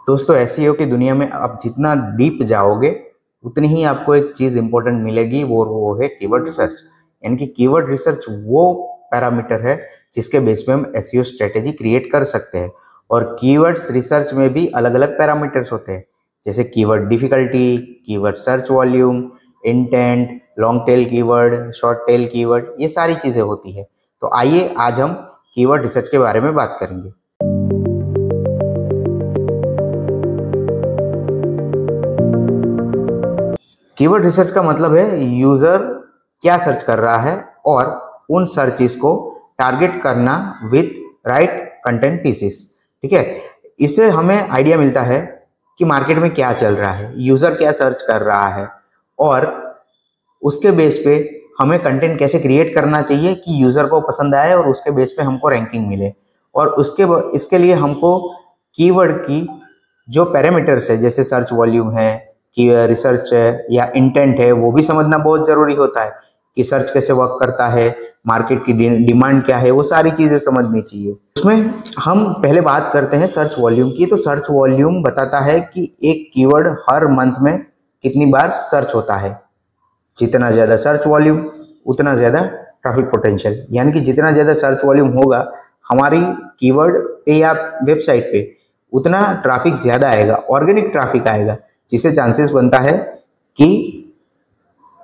दोस्तों एसईओ की दुनिया में आप जितना डीप जाओगे उतनी ही आपको एक चीज़ इंपॉर्टेंट मिलेगी, वो है कीवर्ड रिसर्च। यानी कि कीवर्ड रिसर्च वो पैरामीटर है जिसके बेस पे हम एसईओ स्ट्रेटेजी क्रिएट कर सकते हैं। और कीवर्ड्स रिसर्च में भी अलग अलग पैरामीटर्स होते हैं, जैसे keyword difficulty, keyword search volume, intent, long tail keyword, short tail keyword, ये सारी चीज़ें होती है। तो आइए आज हम कीवर्ड रिसर्च के बारे में बात करेंगे। कीवर्ड रिसर्च का मतलब है यूजर क्या सर्च कर रहा है और उन सर्चेस को टारगेट करना विथ राइट कंटेंट पीसेस। ठीक है, इससे हमें आइडिया मिलता है कि मार्केट में क्या चल रहा है, यूजर क्या सर्च कर रहा है और उसके बेस पे हमें कंटेंट कैसे क्रिएट करना चाहिए कि यूजर को पसंद आए और उसके बेस पे हमको रैंकिंग मिले। और इसके लिए हमको कीवर्ड की जो पैरामीटर्स है, जैसे सर्च वॉल्यूम है, कि रिसर्च है या इंटेंट है, वो भी समझना बहुत ज़रूरी होता है कि सर्च कैसे वर्क करता है, मार्केट की डिमांड क्या है, वो सारी चीज़ें समझनी चाहिए। उसमें हम पहले बात करते हैं सर्च वॉल्यूम की। तो सर्च वॉल्यूम बताता है कि एक कीवर्ड हर मंथ में कितनी बार सर्च होता है। जितना ज़्यादा सर्च वॉल्यूम उतना ज़्यादा ट्रैफिक पोटेंशियल, यानी कि जितना ज़्यादा सर्च वॉल्यूम होगा हमारी कीवर्ड पे या वेबसाइट पे, उतना ट्रैफिक ज़्यादा आएगा, ऑर्गेनिक ट्रैफिक आएगा, जिससे चांसेस बनता है कि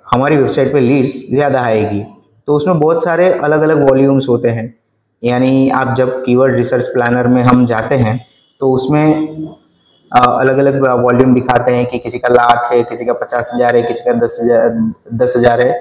हमारी वेबसाइट पे लीड्स ज़्यादा आएगी। तो उसमें बहुत सारे अलग अलग वॉल्यूम्स होते हैं। यानी आप जब कीवर्ड रिसर्च प्लानर में हम जाते हैं तो उसमें अलग अलग वॉल्यूम दिखाते हैं कि किसी का 1,00,000 है, किसी का 50,000 है, किसी का 10,000 है।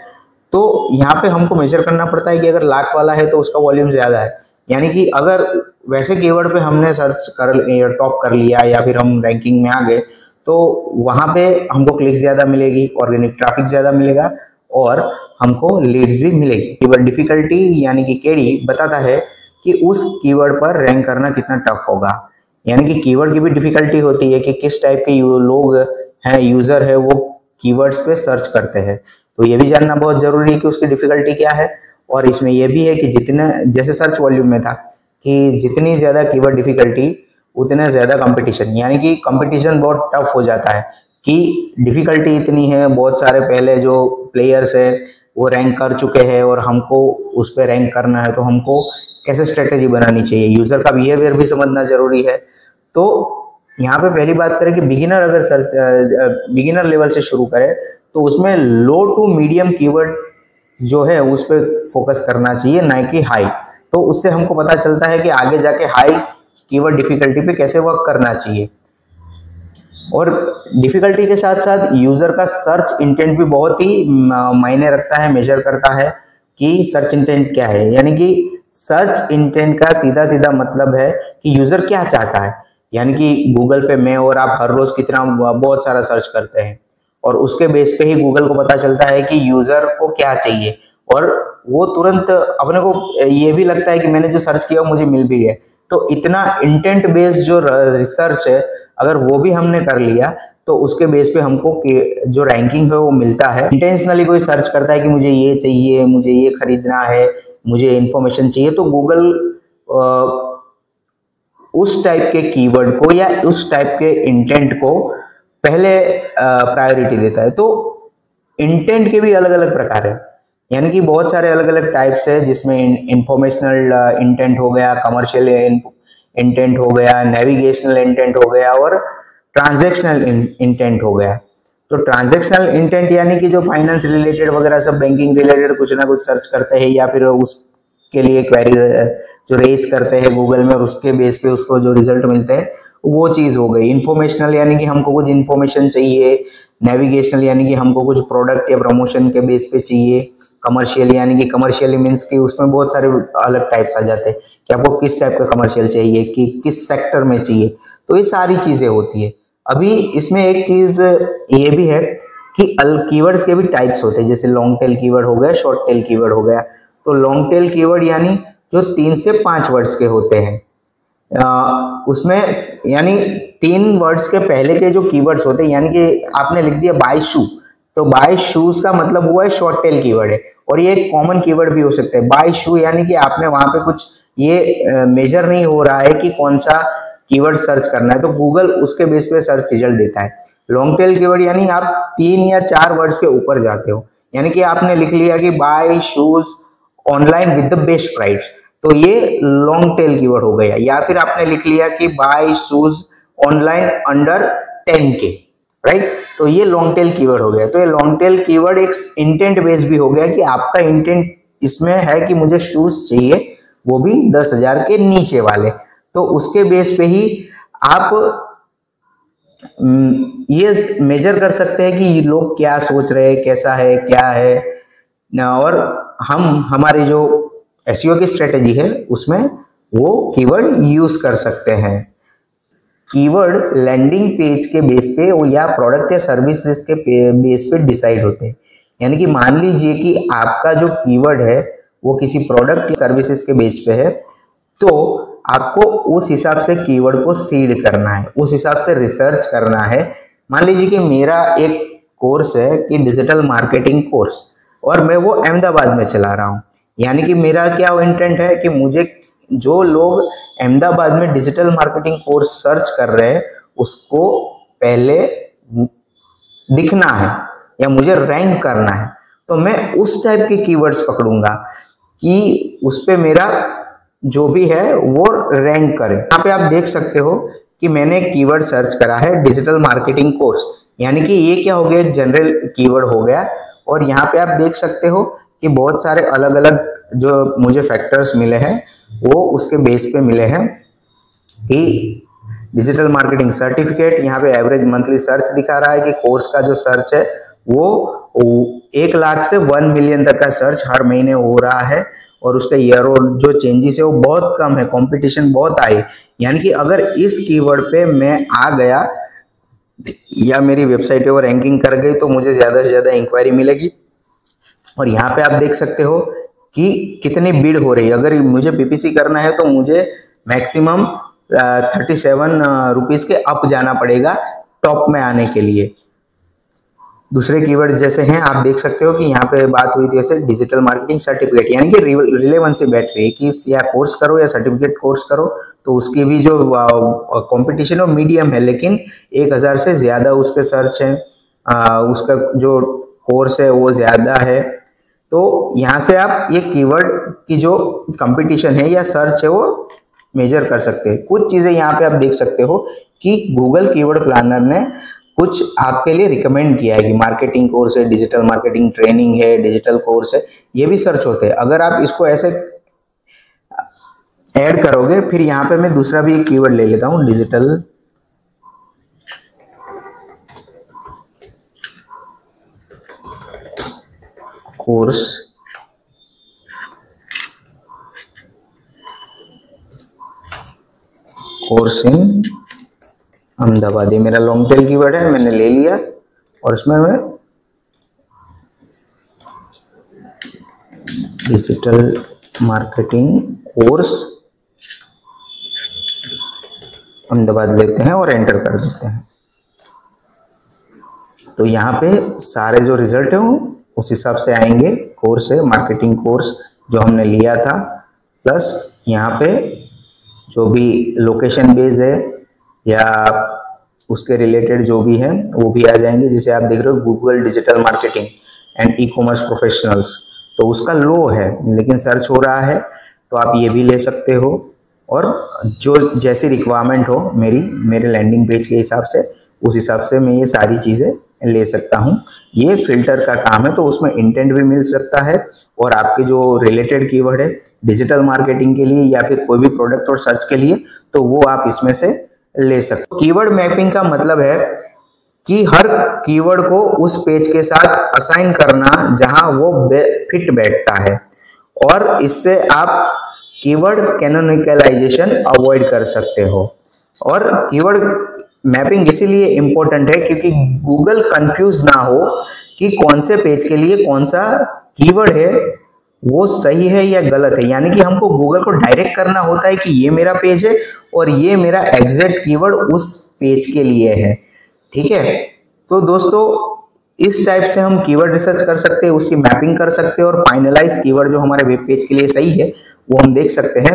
तो यहाँ पे हमको मेजर करना पड़ता है कि अगर 1,00,000 वाला है तो उसका वॉल्यूम ज़्यादा है। यानी कि अगर वैसे कीवर्ड पे हमने सर्च कर टॉप कर लिया या फिर हम रैंकिंग में आ गए तो वहाँ पे हमको क्लिक ज़्यादा मिलेगी, ऑर्गेनिक ट्रैफिक ज़्यादा मिलेगा और हमको लीड्स भी मिलेगी। कीवर्ड डिफिकल्टी यानी कि केडी बताता है कि उस कीवर्ड पर रैंक करना कितना टफ होगा। यानी कि कीवर्ड की भी डिफिकल्टी होती है कि किस टाइप के लोग हैं, यूज़र है, वो कीवर्ड्स पे सर्च करते हैं। तो ये भी जानना बहुत ज़रूरी है कि उसकी डिफिकल्टी क्या है। और इसमें यह भी है कि जितना, जैसे सर्च वॉल्यूम में था कि जितनी ज़्यादा कीवर्ड डिफिकल्टी उतना ज़्यादा कंपटीशन, यानी कि कंपटीशन बहुत टफ हो जाता है कि डिफ़िकल्टी इतनी है, बहुत सारे पहले जो प्लेयर्स है वो रैंक कर चुके हैं और हमको उस पर रैंक करना है, तो हमको कैसे स्ट्रेटेजी बनानी चाहिए, यूज़र का बिहेवियर भी समझना ज़रूरी है। तो यहाँ पे पहली बात करें कि बिगिनर अगर बिगिनर लेवल से शुरू करें तो उसमें लो टू मीडियम कीवर्ड जो है उस पर फोकस करना चाहिए, ना कि हाई। तो उससे हमको पता चलता है कि आगे जाके हाई कीवर्ड डिफिकल्टी पे कैसे वर्क करना चाहिए। और डिफिकल्टी के साथ साथ यूजर का सर्च इंटेंट भी बहुत ही मायने रखता है, मेजर करता है कि सर्च इंटेंट क्या है। यानी कि सर्च इंटेंट का सीधा सीधा मतलब है कि यूजर क्या चाहता है। यानी कि गूगल पे मैं और आप हर रोज कितना बहुत सारा सर्च करते हैं और उसके बेस पे ही गूगल को पता चलता है कि यूजर को क्या चाहिए और वो तुरंत अपने को ये भी लगता है कि मैंने जो सर्च किया मुझे मिल भी गया। तो इतना इंटेंट बेस्ड जो रिसर्च है, अगर वो भी हमने कर लिया तो उसके बेस पे हमको जो रैंकिंग है वो मिलता है। इंटेंशनली कोई सर्च करता है कि मुझे ये चाहिए, मुझे ये खरीदना है, मुझे इंफॉर्मेशन चाहिए, तो गूगल उस टाइप के कीवर्ड को या उस टाइप के इंटेंट को पहले प्रायोरिटी देता है। तो इंटेंट के भी अलग अलग प्रकार है, यानी कि बहुत सारे अलग अलग टाइप्स है, जिसमें इंफॉर्मेशनल इंटेंट हो गया, कमर्शियल इंटेंट हो गया, नेविगेशनल इंटेंट हो गया और ट्रांजैक्शनल इंटेंट हो गया। तो ट्रांजैक्शनल इंटेंट यानी कि जो फाइनेंस रिलेटेड वगैरह सब, बैंकिंग रिलेटेड कुछ ना कुछ सर्च करते हैं या फिर उसके लिए क्वेरी जो रेस करते हैं गूगल में और उसके बेस पे उसको जो रिजल्ट मिलते हैं वो चीज़ हो गई। इंफॉर्मेशनल यानी कि हमको कुछ इंफॉर्मेशन चाहिए, नेविगेशनल यानी कि हमको कुछ प्रोडक्ट या प्रमोशन के बेस पे चाहिए, कमर्शियल यानी कि कमर्शियल मीन्स कि उसमें बहुत सारे अलग टाइप्स आ जाते हैं कि आपको किस टाइप का कमर्शियल चाहिए, कि किस सेक्टर में चाहिए। तो ये सारी चीज़ें होती है। अभी इसमें एक चीज़ ये भी है कि कीवर्ड्स के भी टाइप्स होते हैं, जैसे लॉन्ग टेल कीवर्ड हो गया, शॉर्ट टेल कीवर्ड हो गया। तो लॉन्ग टेल कीवर्ड यानी जो 3 से 5 वर्ड्स के होते हैं, उसमें यानी 3 वर्ड्स के पहले के जो कीवर्ड्स होते हैं, यानी कि आपने लिख दिया बाय शू, तो बाय शूज का मतलब हुआ है शॉर्ट टेल कीवर्ड है। और ये एक कॉमन कीवर्ड भी हो सकता है। बाय शू यानी कि आपने वहां पे कुछ ये मेजर नहीं हो रहा है कि कौन सा कीवर्ड सर्च करना है तो गूगल उसके बेस पे सर्च रिजल्ट देता है। लॉन्ग टेल कीवर्ड यानी आप 3 या 4 वर्ड्स के ऊपर जाते हो, यानी कि आपने लिख लिया कि bye shoes online with the best price, तो ये लॉन्ग टेल कीवर्ड हो गया। या फिर आपने लिख लिया कि bye shoes online under 10K, right, तो ये लॉन्ग टेल कीवर्ड हो गया। तो ये लॉन्ग टेल कीवर्ड एक इंटेंट बेस भी हो गया कि आपका इंटेंट इसमें है कि मुझे शूज चाहिए, वो भी 10,000 के नीचे वाले, तो उसके बेस पे ही आप ये मेजर कर सकते हैं कि लोग क्या सोच रहे हैं, कैसा है, क्या है, और हम हमारी जो एसईओ की स्ट्रेटेजी है उसमें वो कीवर्ड यूज कर सकते हैं। कीवर्ड लैंडिंग पेज के बेस पे या प्रोडक्ट या सर्विसेज के बेस पे डिसाइड होते हैं। यानी कि मान लीजिए कि आपका जो कीवर्ड है वो किसी प्रोडक्ट या सर्विसेज के बेस पे है, तो आपको उस हिसाब से कीवर्ड को सीड करना है, उस हिसाब से रिसर्च करना है। मान लीजिए कि मेरा एक कोर्स है कि डिजिटल मार्केटिंग कोर्स, और मैं वो अहमदाबाद में चला रहा हूँ, यानी कि मेरा क्या इंटेंट है कि मुझे जो लोग अहमदाबाद में डिजिटल मार्केटिंग कोर्स सर्च कर रहे हैं उसको पहले दिखना है या मुझे रैंक करना है, तो मैं उस टाइप के कीवर्ड्स पकड़ूंगा कि उस पे मेरा जो भी है वो रैंक करे। यहाँ पे आप देख सकते हो कि मैंने कीवर्ड सर्च करा है डिजिटल मार्केटिंग कोर्स, यानी कि ये क्या हो गया, जनरल कीवर्ड हो गया। और यहाँ पे आप देख सकते हो कि बहुत सारे अलग अलग जो मुझे फैक्टर्स मिले हैं वो उसके बेस पे मिले हैं कि डिजिटल मार्केटिंग सर्टिफिकेट, यहाँ पे एवरेज मंथली सर्च दिखा रहा है कि कोर्स का जो सर्च है वो 1 लाख से 1 मिलियन तक का सर्च हर महीने हो रहा है, और उसका ईयर और जो चेंजेस है वो बहुत कम है, कंपटीशन बहुत हाई। यानी कि अगर इस कीवर्ड पे मैं आ गया या मेरी वेबसाइट है वो रैंकिंग कर गई तो मुझे ज़्यादा से ज़्यादा इंक्वायरी मिलेगी। और यहाँ पे आप देख सकते हो कि कितनी बिड हो रही है। अगर मुझे पीपीसी करना है तो मुझे मैक्सिमम 37 रुपीज़ के अप जाना पड़ेगा टॉप में आने के लिए। दूसरे कीवर्ड जैसे हैं आप देख सकते हो कि यहाँ पे बात हुई थी जैसे डिजिटल मार्केटिंग सर्टिफिकेट, यानी कि रिलेवेंसी बैठ रही है कि या कोर्स करो या सर्टिफिकेट कोर्स करो, तो उसकी भी जो कंपटीशन वो मीडियम है, लेकिन 1000 से ज़्यादा उसके सर्च है, उसका जो कोर्स है वो ज़्यादा है। तो यहाँ से आप ये कीवर्ड की जो कंपटीशन है या सर्च है वो मेजर कर सकते हैं। कुछ चीज़ें यहाँ पे आप देख सकते हो कि गूगल कीवर्ड प्लानर ने कुछ आपके लिए रिकमेंड किया है कि मार्केटिंग कोर्स है, डिजिटल मार्केटिंग ट्रेनिंग है, डिजिटल कोर्स है, ये भी सर्च होते हैं। अगर आप इसको ऐसे ऐड करोगे, फिर यहाँ पे मैं दूसरा भी एक कीवर्ड ले लेता हूँ, डिजिटल कोर्स इन अहमदाबाद, ये मेरा लॉन्ग टेल कीवर्ड है, मैंने ले लिया और इसमें मैं डिजिटल मार्केटिंग कोर्स अहमदाबाद लेते हैं और एंटर कर देते हैं। तो यहाँ पे सारे जो रिजल्ट है उस हिसाब से आएंगे। कोर्स है मार्केटिंग कोर्स जो हमने लिया था, प्लस यहाँ पे जो भी लोकेशन बेस है या उसके रिलेटेड जो भी है वो भी आ जाएंगे। जैसे आप देख रहे हो Google digital marketing and e commerce professionals, तो उसका लो है लेकिन सर्च हो रहा है, तो आप ये भी ले सकते हो। और जो जैसी रिक्वायरमेंट हो मेरे लैंडिंग पेज के हिसाब से, उस हिसाब से मैं ये सारी चीज़ें ले सकता हूँ। ये फिल्टर का काम है, तो उसमें इंटेंट भी मिल सकता है और आपके जो रिलेटेड कीवर्ड है डिजिटल मार्केटिंग के लिए या फिर कोई भी प्रोडक्ट और सर्च के लिए, तो वो आप इसमें से ले सकते हो। कीवर्ड मैपिंग का मतलब है कि हर कीवर्ड को उस पेज के साथ असाइन करना जहां वो फिट बैठता है, और इससे आप कीवर्ड कैनोनिकलाइजेशन अवॉइड कर सकते हो। और कीवर्ड मैपिंग इसीलिए इंपॉर्टेंट है क्योंकि गूगल कंफ्यूज ना हो कि कौन से पेज के लिए कौन सा कीवर्ड है वो सही है या गलत है। यानी कि हमको गूगल को डायरेक्ट करना होता है कि ये मेरा पेज है और ये मेरा एग्जैक्ट कीवर्ड उस पेज के लिए है। ठीक है, तो दोस्तों इस टाइप से हम कीवर्ड रिसर्च कर सकते हैं, उसकी मैपिंग कर सकते हैं और फाइनलाइज कीवर्ड जो हमारे वेब पेज के लिए सही है वो हम देख सकते हैं।